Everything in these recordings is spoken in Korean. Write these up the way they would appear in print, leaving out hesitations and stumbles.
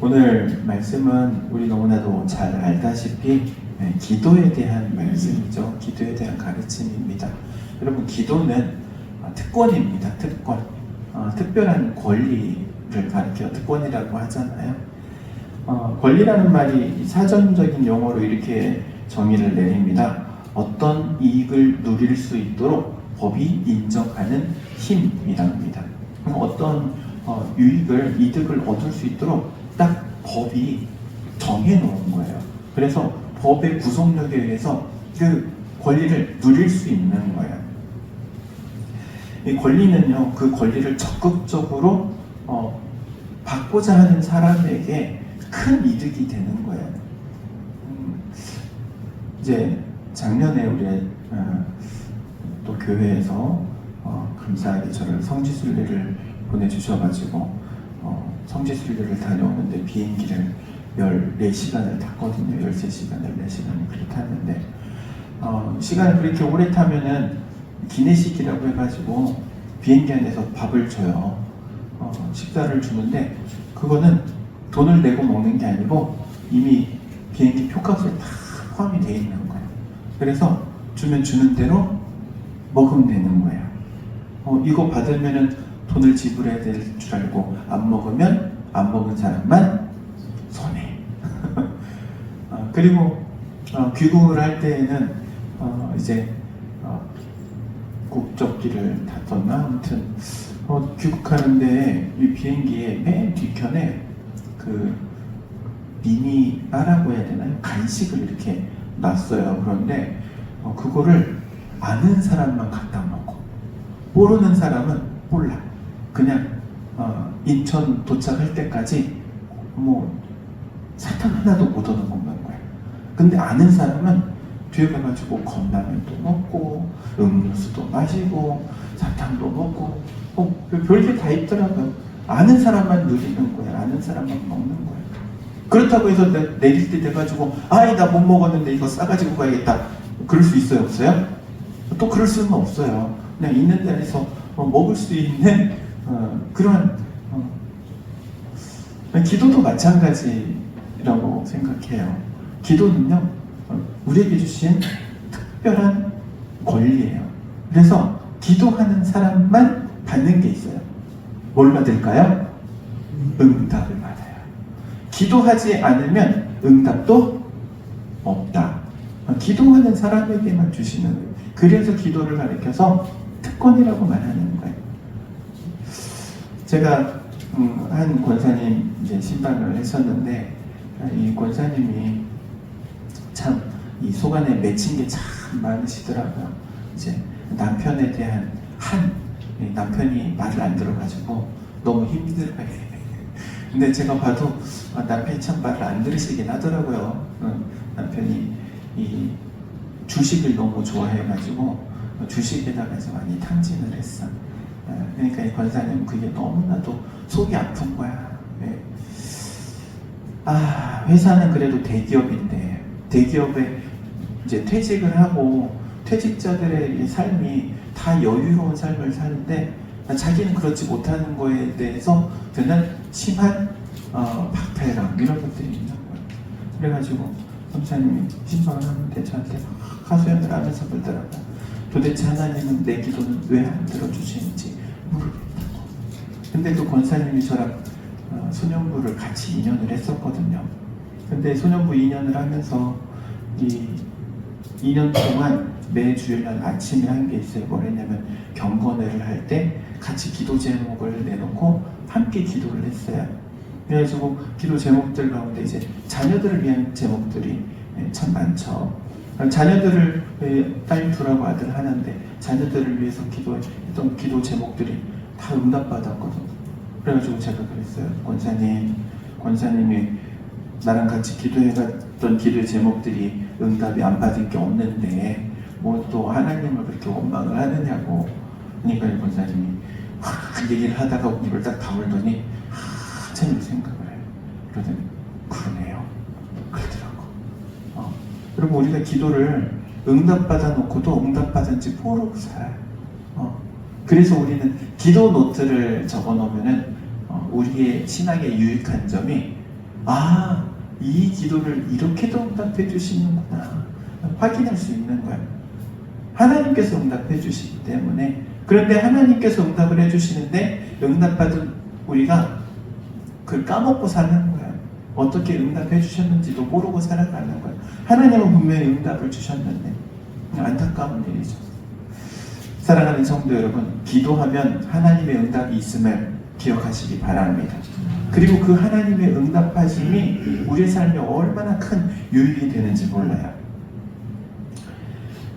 오늘 말씀은 우리 너무나도 잘 알다시피 기도에 대한 말씀이죠. 기도에 대한 가르침입니다. 여러분, 기도는 특권입니다. 특권. 특별한 권리를 가리켜 특권이라고 하잖아요. 권리라는 말이 사전적인 용어로 이렇게 정의를 내립니다. 어떤 이익을 누릴 수 있도록 법이 인정하는 힘이랍니다. 그럼 어떤 이득을 얻을 수 있도록 딱 법이 정해놓은 거예요. 그래서 법의 구속력에 의해서 그 권리를 누릴 수 있는 거예요. 이 권리는요, 그 권리를 적극적으로 받고자 하는 사람에게 큰 이득이 되는 거예요. 이제 작년에 우리 또 교회에서 감사하게 저를 성지순례를 보내주셔가지고 성지순례를 다녀오는데 비행기를 14시간을 탔거든요. 13시간, 14시간을 그렇게 탔는데 시간을 그렇게 오래 타면은 기내식이라고 해가지고 비행기 안에서 밥을 줘요. 식사를 주는데 그거는 돈을 내고 먹는 게 아니고 이미 비행기 표값에 다 포함이 되어 있는 거예요. 그래서 주면 주는 대로 먹으면 되는 거예요. 이거 받으면은 돈을 지불해야 될 줄 알고 안 먹으면 안 먹은 사람만 손해. 그리고 귀국을 할 때에는 이제 국적기를 탔었나 아무튼 귀국하는데 이 비행기의 맨 뒤편에 그 미니 바라고 해야 되나요? 간식을 이렇게 놨어요. 그런데 그거를 아는 사람만 갖다 먹고 모르는 사람은 몰라. 그냥 인천 도착할 때까지 뭐 사탕 하나도 못 얻어 먹는 거야. 근데 아는 사람은 뒤에 가가지고 컵라면도 먹고 음료수도 마시고 사탕도 먹고 별게 다 있더라고요. 아는 사람만 누리는 거야. 아는 사람만 먹는 거야. 그렇다고 해서 내릴 때 돼가지고 아이 나 못 먹었는데 이거 싸가지고 가야겠다. 그럴 수 있어요? 없어요? 또 그럴 수는 없어요. 그냥 있는 데에서 먹을 수 있는 그런 기도도 마찬가지라고 생각해요. 기도는요 우리에게 주신 특별한 권리예요. 그래서 기도하는 사람만 받는 게 있어요. 뭘 받을까요? 응답을 받아요. 기도하지 않으면 응답도 없다. 기도하는 사람에게만 주시는 거예요. 그래서 기도를 가리켜서 특권이라고 말하는 거예요. 제가 한 권사님 이제 신방을 했었는데 이 권사님이 참 이 속안에 맺힌 게 참 많으시더라고요. 이제 남편에 대한 남편이 말을 안 들어가지고 너무 힘들어해. 근데 제가 봐도 남편이 참 말을 안 들으시긴 하더라고요. 남편이 이 주식을 너무 좋아해가지고 주식에다가 이제 많이 탕진을 했어. 그러니까 이 권사님은 그게 너무나도 속이 아픈 거야. 회사는 그래도 대기업인데 대기업에 이제 퇴직을 하고 퇴직자들의 삶이 다 여유로운 삶을 사는데 자기는 그렇지 못하는 거에 대해서 드는 심한 박탈감 이런 것들이 있는 거예요. 그래가지고 권사님이 신방을 하는데 저한테 하소연을 하면서 그러더라고요. 도대체 하나님은 내 기도는 왜 안 들어주시는지 모르겠다고. 근데 또 권사님이 저랑 소년부를 같이 2년을 했었거든요. 근데 소년부 2년을 하면서 이 2년 동안 매 주일날 아침에 한 게 있어요. 뭐랬냐면 경건회를 할 때 같이 기도 제목을 내놓고 함께 기도를 했어요. 그래가지고 기도 제목들 가운데 이제 자녀들을 위한 제목들이 참 많죠. 자녀들을 딸 둘하고 아들 하나인데 자녀들을 위해서 기도했던 기도 제목들이 다 응답받았거든요. 그래가지고 제가 그랬어요. 권사님이 나랑 같이 기도해갔던 기도 제목들이 응답이 안 받은 게 없는데 뭐 또 하나님을 그렇게 원망을 하느냐고. 그러니까 권사님이 그 얘기를 하다가 입을 딱 다물더니 한참 생각을 해요. 그러더니 그러네요. 그러더라고. 그리고 우리가 기도를 응답받아 놓고도 응답받은지 모르고 살아요. 그래서 우리는 기도 노트를 적어 놓으면은 우리의 신앙에 유익한 점이 아, 이 기도를 이렇게도 응답해 주시는구나 확인할 수 있는 거예요. 하나님께서 응답해 주시기 때문에. 그런데 하나님께서 응답을 해 주시는데 응답받은 우리가 그걸 까먹고 사는 거예요. 어떻게 응답해 주셨는지도 모르고 살아가는 거예요. 하나님은 분명히 응답을 주셨는데 안타까운 일이죠. 사랑하는 성도 여러분, 기도하면 하나님의 응답이 있음을 기억하시기 바랍니다. 그리고 그 하나님의 응답하심이 우리의 삶에 얼마나 큰 유익이 되는지 몰라요.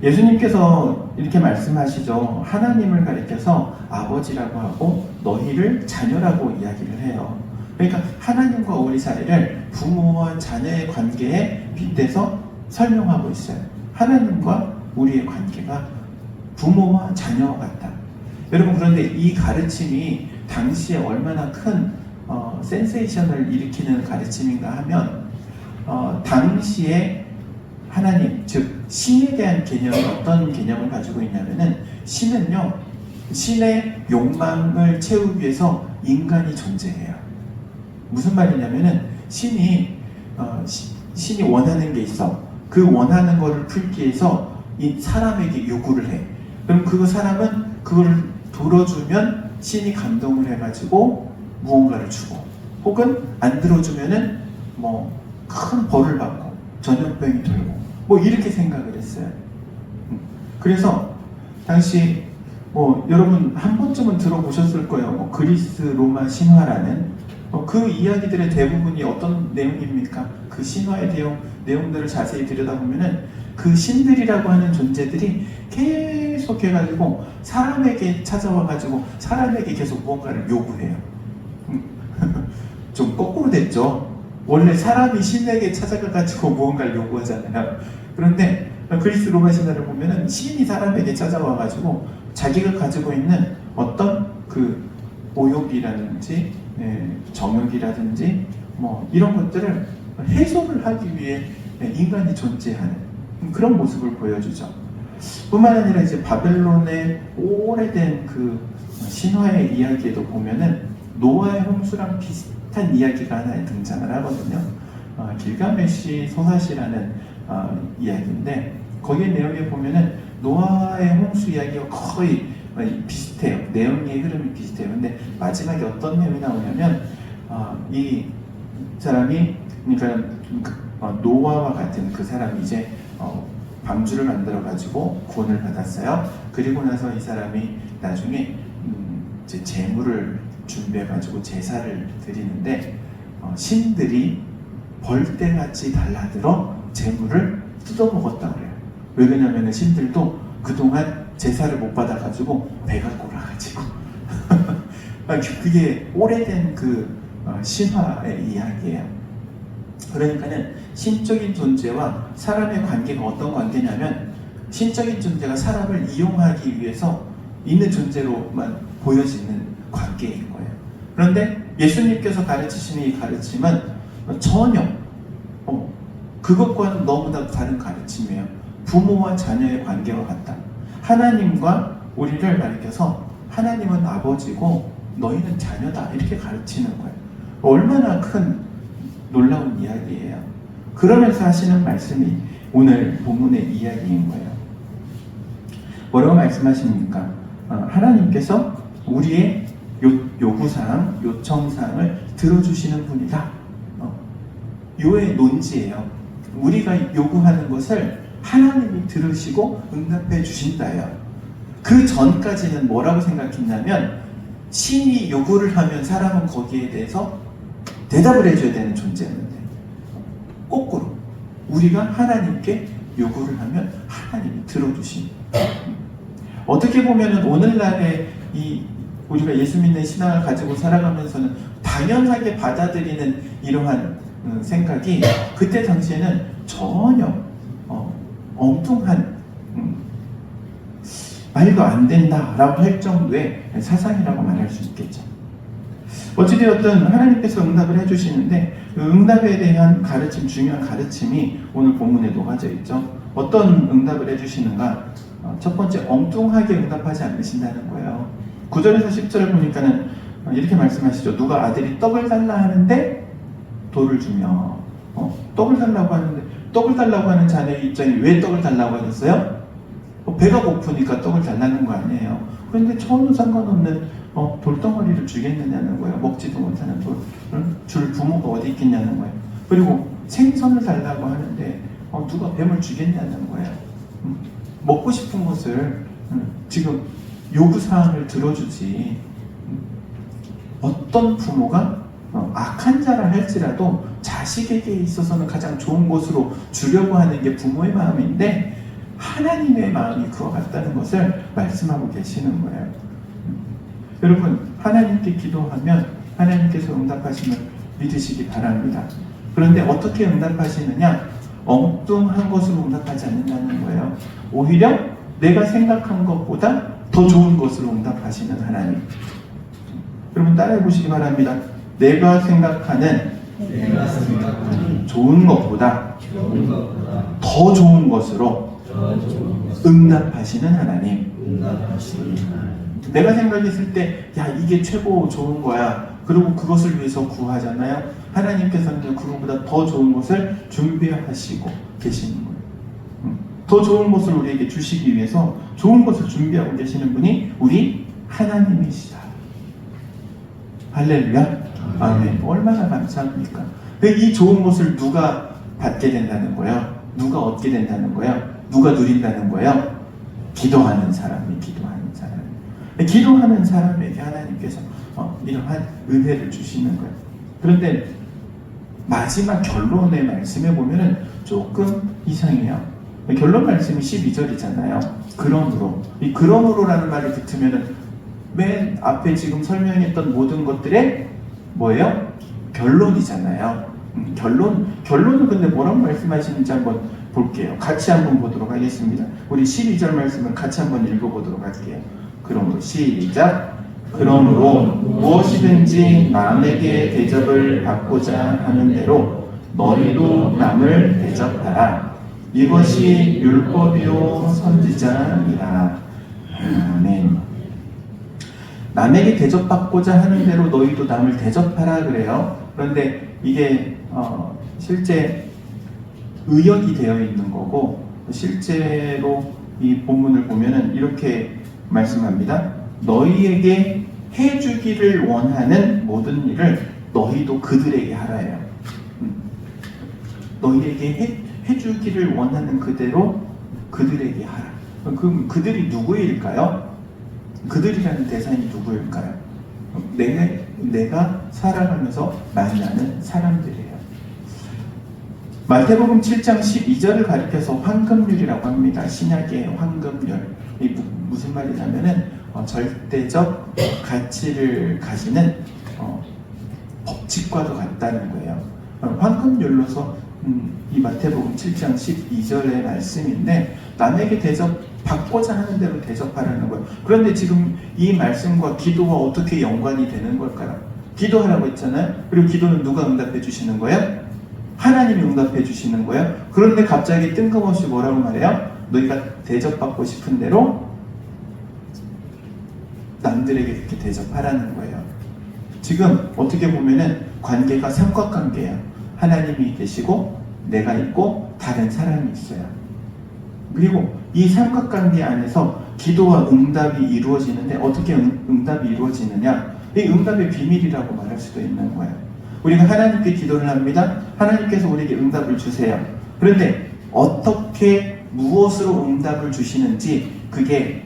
예수님께서 이렇게 말씀하시죠. 하나님을 가리켜서 아버지라고 하고 너희를 자녀라고 이야기를 해요. 그러니까 하나님과 우리 사이를 부모와 자녀의 관계에 빗대서 설명하고 있어요. 하나님과 우리의 관계가 부모와 자녀와 같다. 여러분, 그런데 이 가르침이 당시에 얼마나 큰 센세이션을 일으키는 가르침인가 하면 당시에 하나님, 즉 신에 대한 개념이 어떤 개념을 가지고 있냐면은 신은요, 신의 욕망을 채우기 위해서 인간이 존재해요. 무슨 말이냐면은 신이 원하는 게 있어. 그 원하는 거를 풀기 위해서 이 사람에게 요구를 해. 그럼 그 사람은 그거를 들어주면 신이 감동을 해가지고 무언가를 주고, 혹은 안 들어주면은 뭐 큰 벌을 받고 전염병이 돌고 뭐 이렇게 생각을 했어요. 그래서 당시 뭐 여러분 한 번쯤은 들어보셨을 거예요. 뭐 그리스 로마 신화라는 그 이야기들의 대부분이 어떤 내용입니까? 그 신화의 내용들을 자세히 들여다보면은 그 신들이라고 하는 존재들이 계속 해가지고 사람에게 찾아와가지고 사람에게 계속 무언가를 요구해요. 좀 거꾸로 됐죠. 원래 사람이 신에게 찾아가가지고 무언가를 요구하잖아요. 그런데 그리스 로마 신화를 보면은 신이 사람에게 찾아와가지고 자기가 가지고 있는 어떤 그 오욕이라든지 정욕이라든지 뭐 이런 것들을 해소를 하기 위해 인간이 존재하는 그런 모습을 보여주죠. 뿐만 아니라 이제 바벨론의 오래된 그 신화의 이야기에도 보면은 노아의 홍수랑 비슷한 이야기가 하나 등장을 하거든요. 길가메시 소사시라는 이야기인데 거기에 내용에 보면은 노아의 홍수 이야기가 거의 비슷해요. 내용의 흐름이 비슷해요. 근데 마지막에 어떤 내용이 나오냐면 이 사람이 그러니까 노아와 같은 그 사람이 이제 방주를 만들어 가지고 구원을 받았어요. 그리고 나서 이 사람이 나중에 이제 제물을 준비해 가지고 제사를 드리는데 신들이 벌떼같이 달라들어 제물을 뜯어먹었다 그래요. 왜 그러냐면 신들도 그동안 제사를 못 받아가지고 배가 골아가지고 그게 오래된 그 신화의 이야기예요. 그러니까는 신적인 존재와 사람의 관계가 어떤 관계냐면 신적인 존재가 사람을 이용하기 위해서 있는 존재로만 보여지는 관계인 거예요. 그런데 예수님께서 가르치시는 이 가르침은 전혀 그것과는 너무나 다른 가르침이에요. 부모와 자녀의 관계와 같다. 하나님과 우리를 가리켜서 하나님은 아버지고 너희는 자녀다 이렇게 가르치는 거예요. 얼마나 큰 놀라운 이야기예요. 그러면서 하시는 말씀이 오늘 본문의 이야기인 거예요. 뭐라고 말씀하십니까? 하나님께서 우리의 요구사항, 요청사항을 들어주시는 분이다. 요의 논지예요. 우리가 요구하는 것을 하나님이 들으시고 응답해 주신다요. 그 전까지는 뭐라고 생각했냐면 신이 요구를 하면 사람은 거기에 대해서 대답을 해줘야 되는 존재였는데 거꾸로 우리가 하나님께 요구를 하면 하나님이 들어주십니다. 어떻게 보면은 오늘날의 이 우리가 예수 믿는 신앙을 가지고 살아가면서는 당연하게 받아들이는 이러한 생각이 그때 당시에는 전혀 엉뚱한 말도 안 된다라고 할 정도의 사상이라고 말할 수 있겠죠. 어찌되었든 하나님께서 응답을 해주시는데 그 응답에 대한 가르침, 중요한 가르침이 오늘 본문에 녹아져 있죠. 어떤 응답을 해주시는가? 첫 번째, 엉뚱하게 응답하지 않으신다는 거예요. 9절에서 10절을 보니까는 이렇게 말씀하시죠. 누가 아들이 떡을 달라 하는데 돌을 주며 떡을 달라고 하는데 떡을 달라고 하는 자녀의 입장이 왜 떡을 달라고 하셨어요? 배가 고프니까 떡을 달라는 거 아니에요. 그런데 전혀 상관없는 돌덩어리를 주겠느냐는 거예요. 먹지도 못하는 돌을 줄 부모가 어디 있겠냐는 거예요. 그리고 생선을 달라고 하는데 누가 뱀을 주겠냐는 거예요. 먹고 싶은 것을 지금 요구사항을 들어주지. 어떤 부모가 악한 자라 할지라도 자식에게 있어서는 가장 좋은 것으로 주려고 하는 게 부모의 마음인데 하나님의 마음이 그와 같다는 것을 말씀하고 계시는 거예요. 여러분, 하나님께 기도하면 하나님께서 응답하심을 믿으시기 바랍니다. 그런데 어떻게 응답하시느냐? 엉뚱한 것으로 응답하지 않는다는 거예요. 오히려 내가 생각한 것보다 더 좋은 것으로 응답하시는 하나님. 여러분 따라해 보시기 바랍니다. 내가 생각하는 좋은 것보다 더 좋은 것으로 응답하시는 하나님. 내가 생각했을 때 야 이게 최고 좋은 거야. 그리고 그것을 위해서 구하잖아요. 하나님께서는 그거보다 더 좋은 것을 준비하시고 계시는 거예요. 더 좋은 것을 우리에게 주시기 위해서 좋은 것을 준비하고 계시는 분이 우리 하나님이시다. 할렐루야. 아멘. 얼마나 감사합니까? 이 좋은 것을 누가 받게 된다는 거예요? 누가 얻게 된다는 거예요? 누가 누린다는 거예요? 기도하는 사람이 기도하는 사람. 기도하는 사람에게 하나님께서 이러한 은혜를 주시는 거예요. 그런데 마지막 결론의 말씀에 보면은 조금 이상해요. 결론 말씀이 12절이잖아요. 그러므로. 이 그러므로라는 말을 듣으면은 맨 앞에 지금 설명했던 모든 것들의 뭐예요? 결론이잖아요. 결론은 근데 뭐라고 말씀하시는지 한번 볼게요. 같이 한번 보도록 하겠습니다. 우리 12절 말씀을 같이 한번 읽어보도록 할게요. 그러므로 시작. 그러므로 무엇이든지 남에게 대접을 받고자 하는 대로 너희도 남을 대접하라. 이것이 율법이요 선지자니라. 아멘. 남에게 대접받고자 하는 대로 너희도 남을 대접하라 그래요. 그런데 이게 실제 의역이 되어 있는 거고 실제로 이 본문을 보면은 이렇게 말씀합니다. 너희에게 해주기를 원하는 모든 일을 너희도 그들에게 하라예요. 너희에게 해주기를 원하는 그대로 그들에게 하라. 그럼 그들이 누구일까요? 그들이라는 대상이 누구일까요? 내가 살아가면서 만나는 사람들이에요. 마태복음 7장 12절을 가리켜서 황금률이라고 합니다. 신약의 황금률. 이 무슨 말이냐면은 절대적 가치를 가지는 법칙과도 같다는 거예요. 황금률로서 이 마태복음 7장 12절의 말씀인데 남에게 대접받고자 하는 대로 대접하라는 거예요. 그런데 지금 이 말씀과 기도가 어떻게 연관이 되는 걸까요? 기도하라고 했잖아요. 그리고 기도는 누가 응답해 주시는 거예요? 하나님이 응답해 주시는 거예요. 그런데 갑자기 뜬금없이 뭐라고 말해요? 너희가 대접받고 싶은 대로 남들에게 그렇게 대접하라는 거예요. 지금 어떻게 보면은 관계가 삼각관계예요. 하나님이 계시고 내가 있고 다른 사람이 있어요. 그리고 이 삼각관계 안에서 기도와 응답이 이루어지는데 어떻게 응답이 이루어지느냐? 이 응답의 비밀이라고 말할 수도 있는 거예요. 우리가 하나님께 기도를 합니다. 하나님께서 우리에게 응답을 주세요. 그런데 어떻게 무엇으로 응답을 주시는지 그게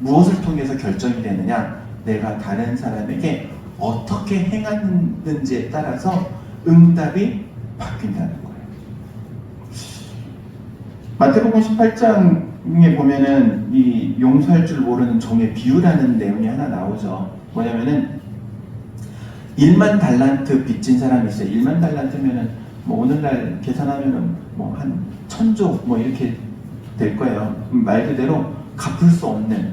무엇을 통해서 결정이 되느냐? 내가 다른 사람에게 어떻게 행하는지에 따라서 응답이 바뀐다는 거예요. 마태복음 18장에 보면은 이 용서할 줄 모르는 종의 비유라는 내용이 하나 나오죠. 뭐냐면은 1만 달란트 빚진 사람이 있어요. 1만 달란트면은 뭐 오늘날 계산하면은 뭐 한 1000조 뭐 이렇게 될 거예요. 말 그대로 갚을 수 없는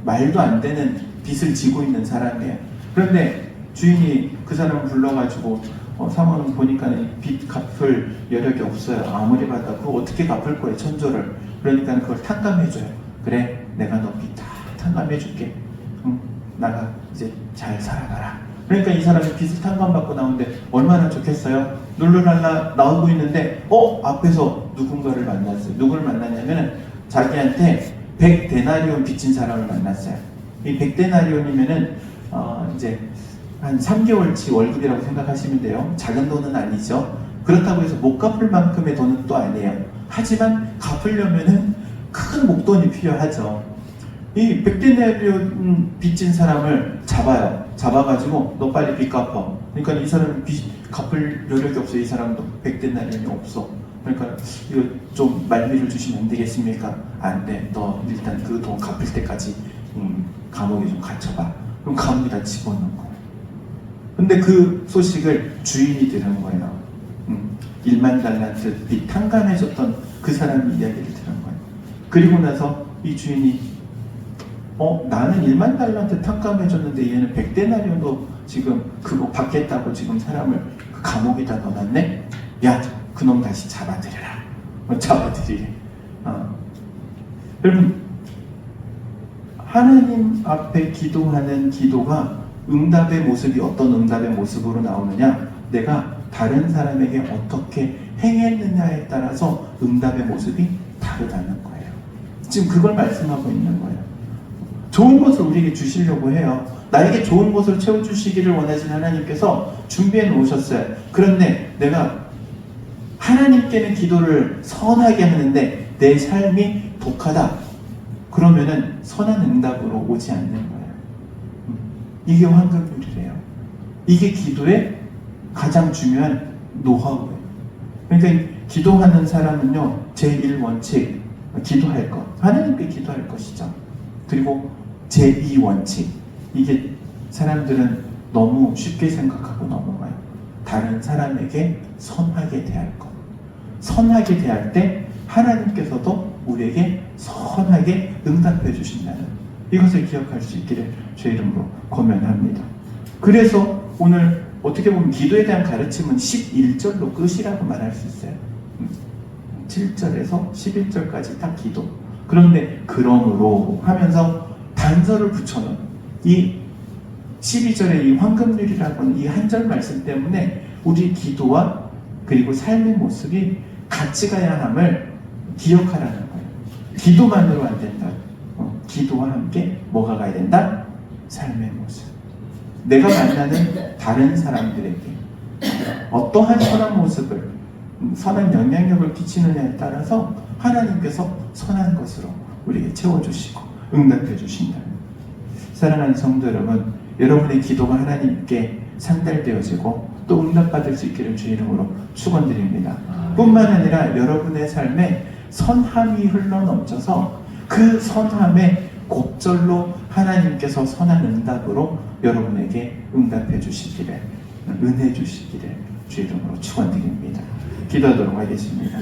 말도 안 되는 빚을 지고 있는 사람이에요. 그런데 주인이 그 사람을 불러가지고 상황을 보니까 빚 갚을 여력이 없어요. 아무리 받아 그거 어떻게 갚을 거예요? 1000조를. 그러니까 그걸 탕감해줘요. 그래 내가 너 빚 다 탕감해줄게. 나가 이제 잘 살아가라. 그러니까 이 사람이 빚을 탕감받고 나오는데 얼마나 좋겠어요? 룰루랄라 나오고 있는데 앞에서 누군가를 만났어요. 누구를 만났냐면은 자기한테 100데나리온 빚진 사람을 만났어요. 이 100데나리온이면은 이제 한 3개월치 월급이라고 생각하시면 돼요. 작은 돈은 아니죠. 그렇다고 해서 못 갚을 만큼의 돈은 또 아니에요. 하지만 갚으려면은 큰 목돈이 필요하죠. 이 100데나리온 빚진 사람을 잡아가지고 너 빨리 빚 갚아. 그러니까 이 사람은 빚 갚을 여력이 없어. 이 사람도 100데나리온이 없어. 그러니까 이거 좀 말미를 주시면 안 되겠습니까? 안 돼. 너 일단 그 돈 갚을 때까지 감옥에 좀 갇혀봐. 그럼 감옥에다 집어넣은 거예요. 근데 그 소식을 주인이 들은 거예요. 1만 달란트 빚 탕감해줬던 그 사람이 이야기를 들은 거예요. 그리고 나서 이 주인이 나는 1만 달란트 탕감해줬는데 얘는 100데나리온도 지금 그거 받겠다고 지금 사람을 그 감옥에다 넣어놨네? 야, 그놈 다시 잡아들여라. 잡아들이래. 여러분, 하나님 앞에 기도하는 기도가 응답의 모습이 어떤 응답의 모습으로 나오느냐? 내가 다른 사람에게 어떻게 행했느냐에 따라서 응답의 모습이 다르다는 거예요. 지금 그걸 말씀하고 있는 거예요. 좋은 것을 우리에게 주시려고 해요. 나에게 좋은 것을 채워주시기를 원하시는 하나님께서 준비해 놓으셨어요. 그런데 내가 하나님께는 기도를 선하게 하는데 내 삶이 독하다. 그러면은 선한 응답으로 오지 않는 거예요. 이게 황금률이래요. 이게 기도의 가장 중요한 노하우예요. 그러니까 기도하는 사람은요, 제1원칙, 기도할 것. 하나님께 기도할 것이죠. 그리고 제2원칙, 이게 사람들은 너무 쉽게 생각하고 넘어가요. 다른 사람에게 선하게 대할 것. 선하게 대할 때 하나님께서도 우리에게 선하게 응답해 주신다는 이것을 기억할 수 있기를 주의 이름으로 권면합니다. 그래서 오늘 어떻게 보면 기도에 대한 가르침은 11절로 끝이라고 말할 수 있어요. 7절에서 11절까지 딱 기도. 그런데 그러므로 하면서 단서를 붙여놓은 이 12절의 이 황금률이라고 하는 이 한 절 말씀 때문에 우리 기도와 그리고 삶의 모습이 같이 가야 함을 기억하라는 거예요. 기도만으로 안 된다. 기도와 함께 뭐가 가야 된다? 삶의 모습. 내가 만나는 다른 사람들에게 어떠한 선한 모습을, 선한 영향력을 끼치느냐에 따라서 하나님께서 선한 것으로 우리에게 채워주시고 응답해 주신다. 사랑하는 성도 여러분, 여러분의 기도가 하나님께 상달되어지고 또 응답받을 수 있기를 주의 이름으로 축원드립니다. 뿐만 아니라 여러분의 삶에 선함이 흘러넘쳐서 그 선함에 곡절로 하나님께서 선한 응답으로 여러분에게 응답해 주시기를, 은혜 주시기를 주의 이름으로 축원드립니다. 기도하도록 하겠습니다.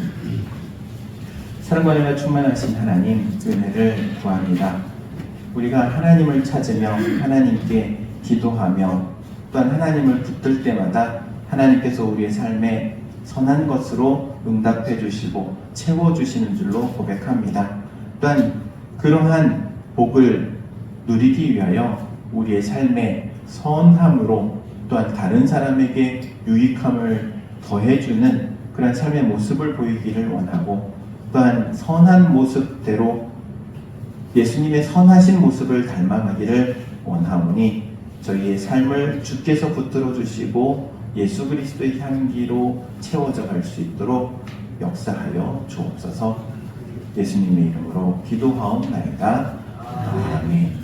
사랑과 은혜가 충만하신 하나님, 은혜를 구합니다. 우리가 하나님을 찾으며 하나님께 기도하며 또한 하나님을 붙들 때마다 하나님께서 우리의 삶에 선한 것으로 응답해 주시고 채워주시는 줄로 고백합니다. 또한 그러한 복을 누리기 위하여 우리의 삶에 선함으로 또한 다른 사람에게 유익함을 더해주는 그런 삶의 모습을 보이기를 원하고, 또한 선한 모습대로 예수님의 선하신 모습을 닮아가기를 원하오니 저희의 삶을 주께서 붙들어 주시고 예수 그리스도의 향기로 채워져 갈 수 있도록 역사하여 주옵소서. 예수님의 이름으로 기도하옵나이다. 아멘.